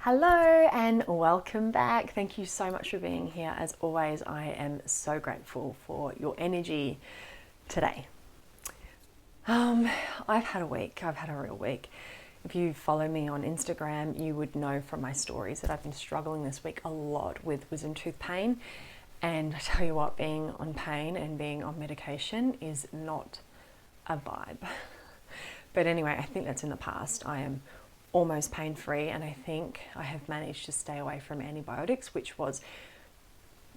Hello and welcome back. Thank you so much for being here. As always, I am so grateful for your energy today. I've had a week. I've had a real week. If you follow me on Instagram, you would know from my stories that I've been struggling this week a lot with wisdom tooth pain. And I tell you what, being on pain and being on medication is not a vibe. But anyway, I think that's in the past. I am almost pain-free, and I think I have managed to stay away from antibiotics, which was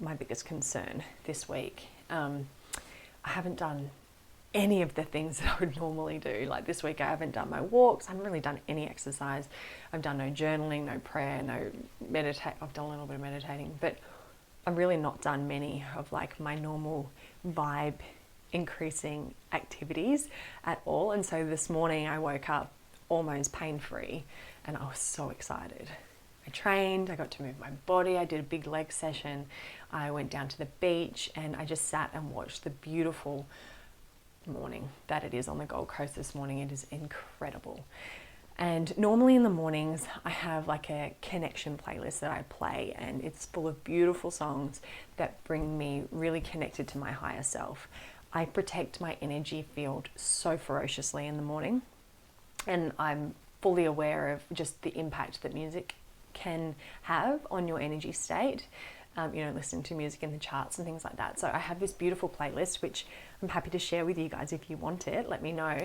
my biggest concern this week. I haven't done any of the things that I would normally do. Like this week, I haven't done my walks. I haven't really done any exercise. I've done no journaling, no prayer, no meditate. I've done a little bit of meditating, but I've really not done many of like my normal vibe increasing activities at all. And so this morning I woke up almost pain-free and I was so excited. I trained, I got to move my body, I did a big leg session, I went down to the beach and I just sat and watched the beautiful morning that it is on the Gold Coast this morning. It is incredible. And normally in the mornings I have like a connection playlist that I play, and it's full of beautiful songs that bring me really connected to my higher self. I protect my energy field so ferociously in the morning. And I'm fully aware of just the impact that music can have on your energy state. Listening to music in the charts and things like that. So I have this beautiful playlist, which I'm happy to share with you guys if you want it, let me know.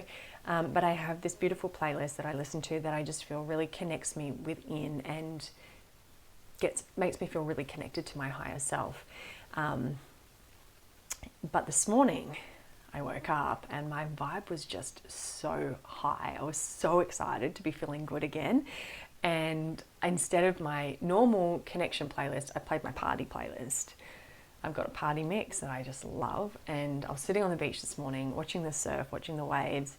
But I have this beautiful playlist that I listen to that I just feel really connects me within and makes me feel really connected to my higher self. But this morning, I woke up and my vibe was just so high. I was so excited to be feeling good again. And instead of my normal connection playlist, I played my party playlist. I've got a party mix that I just love. And I was sitting on the beach this morning, watching the surf, watching the waves,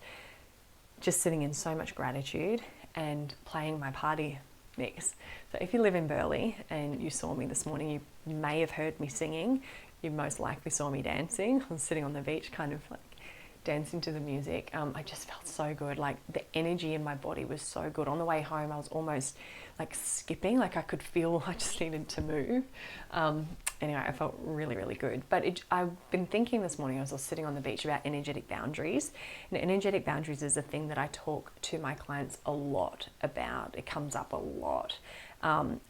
just sitting in so much gratitude and playing my party mix. So if you live in Burleigh and you saw me this morning, you may have heard me singing. You most likely saw me dancing. I was sitting on the beach kind of like dancing to the music. I just felt so good. Like the energy in my body was so good. On the way home, I was almost like skipping, like I could feel I just needed to move. Anyway, I felt really, really good. But I've been thinking this morning as I was sitting on the beach about energetic boundaries. And energetic boundaries is a thing that I talk to my clients a lot about. It comes up a lot.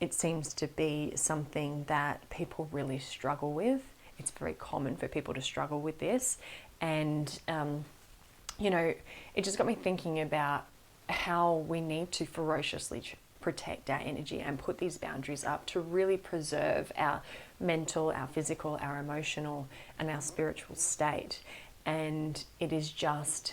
It seems to be something that people really struggle with. It's very common for people to struggle with this. And, it just got me thinking about how we need to ferociously protect our energy and put these boundaries up to really preserve our mental, our physical, our emotional, and our spiritual state. And it is just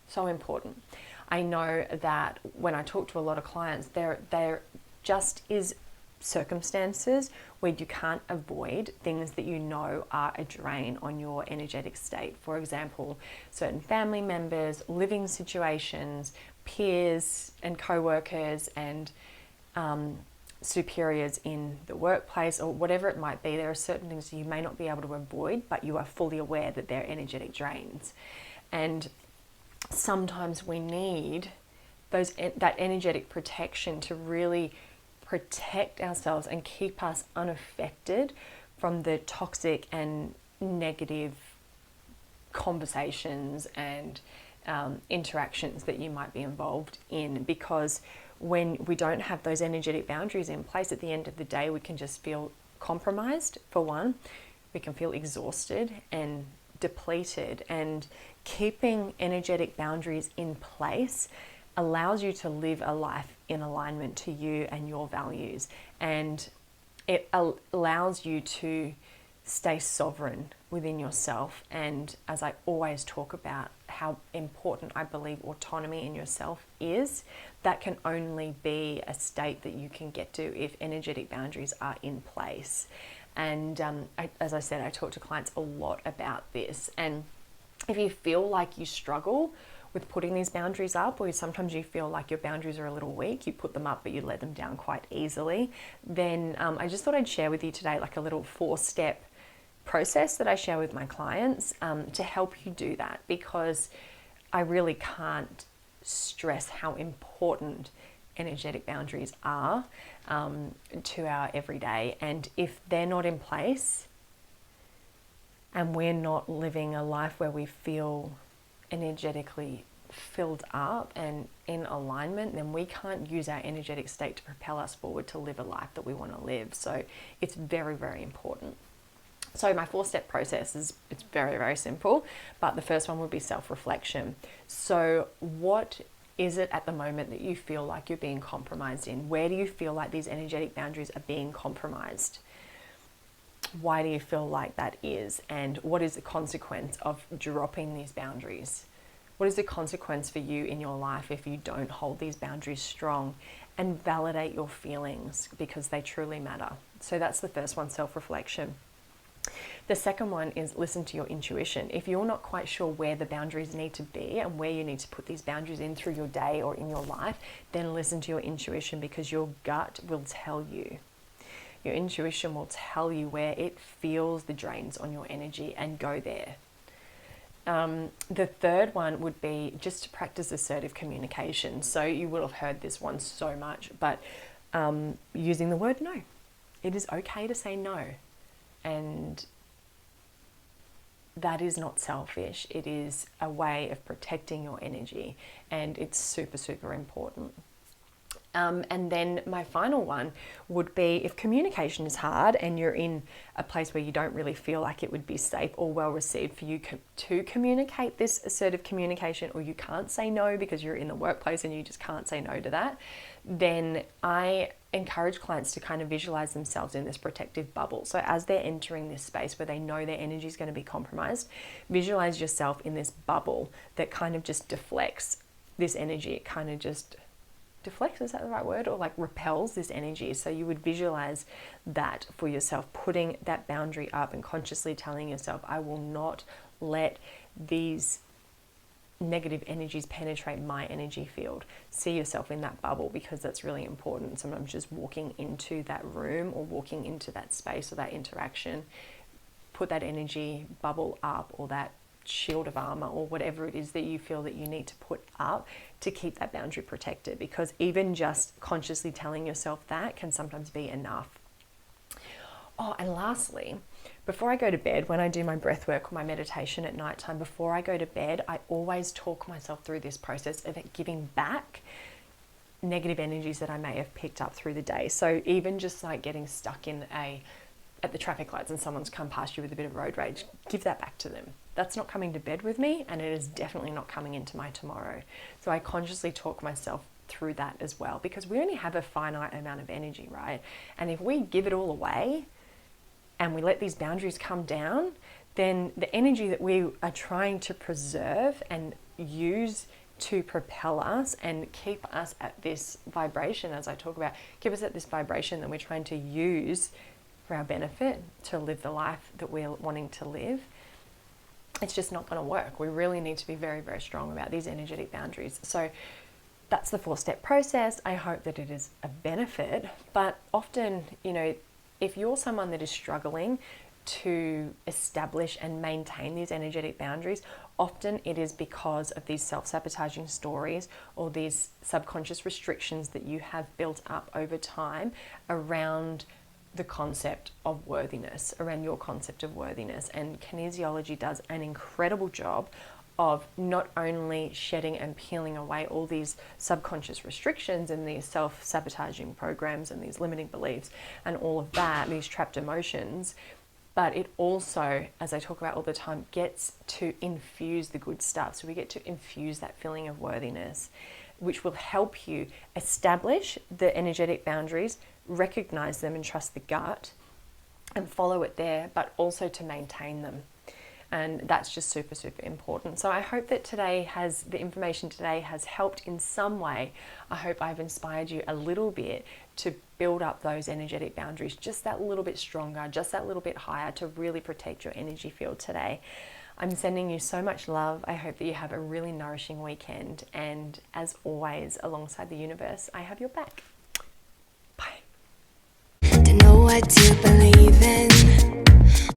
so important. I know that when I talk to a lot of clients, there just is circumstances where you can't avoid things that you know are a drain on your energetic state. For example, certain family members, living situations, peers and co-workers and superiors in the workplace or whatever it might be. There are certain things you may not be able to avoid, but you are fully aware that they're energetic drains. And sometimes we need that energetic protection to really protect ourselves and keep us unaffected from the toxic and negative conversations and interactions that you might be involved in. Because when we don't have those energetic boundaries in place, at the end of the day, we can just feel compromised. For one, we can feel exhausted and depleted, and keeping energetic boundaries in place allows you to live a life in alignment to you and your values, and it allows you to stay sovereign within yourself. And as I always talk about how important I believe autonomy in yourself is, that can only be a state that you can get to if energetic boundaries are in place. And as I said, I talk to clients a lot about this. And if you feel like you struggle with putting these boundaries up, or sometimes you feel like your boundaries are a little weak, you put them up but you let them down quite easily, then I just thought I'd share with you today like a little 4-step process that I share with my clients to help you do that, because I really can't stress how important energetic boundaries are to our everyday. And if they're not in place and we're not living a life where we feel energetically filled up and in alignment, then we can't use our energetic state to propel us forward to live a life that we want to live. So it's very, very important. So my 4-step process it's very, very simple, but the first one would be self-reflection. So what is it at the moment that you feel like you're being compromised in? Where do you feel like these energetic boundaries are being compromised? Why do you feel like that is? And what is the consequence of dropping these boundaries? What is the consequence for you in your life if you don't hold these boundaries strong? And validate your feelings, because they truly matter. So that's the first one, self-reflection. The second one is listen to your intuition. If you're not quite sure where the boundaries need to be and where you need to put these boundaries in through your day or in your life, then listen to your intuition, because your gut will tell you. Your intuition will tell you where it feels the drains on your energy, and go there. The third one would be just to practice assertive communication. So you will have heard this one so much, but using the word no. It is okay to say no. And that is not selfish. It is a way of protecting your energy, and it's super, super important. And then my final one would be, if communication is hard and you're in a place where you don't really feel like it would be safe or well received for you to communicate this assertive communication, or you can't say no because you're in the workplace and you just can't say no to that, then I encourage clients to kind of visualize themselves in this protective bubble. So as they're entering this space where they know their energy is going to be compromised, visualize yourself in this bubble that kind of just deflects this energy. It kind of just deflects, is that the right word? Or like repels this energy. So you would visualize that for yourself, putting that boundary up and consciously telling yourself, I will not let these negative energies penetrate my energy field. See yourself in that bubble, because that's really important. Sometimes just walking into that room or walking into that space or that interaction, put that energy bubble up, or that shield of armor, or whatever it is that you feel that you need to put up to keep that boundary protected, because even just consciously telling yourself that can sometimes be enough. Oh, and lastly, before I go to bed, when I do my breath work or my meditation at nighttime, before I go to bed, I always talk myself through this process of giving back negative energies that I may have picked up through the day. So even just like getting stuck at the traffic lights and someone's come past you with a bit of road rage, give that back to them. That's not coming to bed with me, and it is definitely not coming into my tomorrow. So I consciously talk myself through that as well, because we only have a finite amount of energy, right? And if we give it all away and we let these boundaries come down, then the energy that we are trying to preserve and use to propel us and keep us at this vibration, as I talk about, keep us at this vibration that we're trying to use for our benefit to live the life that we're wanting to live, it's just not going to work. We really need to be very, very strong about these energetic boundaries. So that's the 4-step process. I hope that it is a benefit, but often, if you're someone that is struggling to establish and maintain these energetic boundaries, often it is because of these self-sabotaging stories or these subconscious restrictions that you have built up over time around the concept of worthiness, around your concept of worthiness. And kinesiology does an incredible job of not only shedding and peeling away all these subconscious restrictions and these self-sabotaging programs and these limiting beliefs and all of that, these trapped emotions, but it also, as I talk about all the time, gets to infuse the good stuff. So we get to infuse that feeling of worthiness, which will help you establish the energetic boundaries, recognize them and trust the gut and follow it there, but also to maintain them. And that's just super, super important. So I hope that the information today has helped in some way. I hope I've inspired you a little bit to build up those energetic boundaries just that little bit stronger, just that little bit higher, to really protect your energy field today. I'm sending you so much love. I hope that you have a really nourishing weekend. And as always, alongside the universe, I have your back. Bye. To know what to believe in.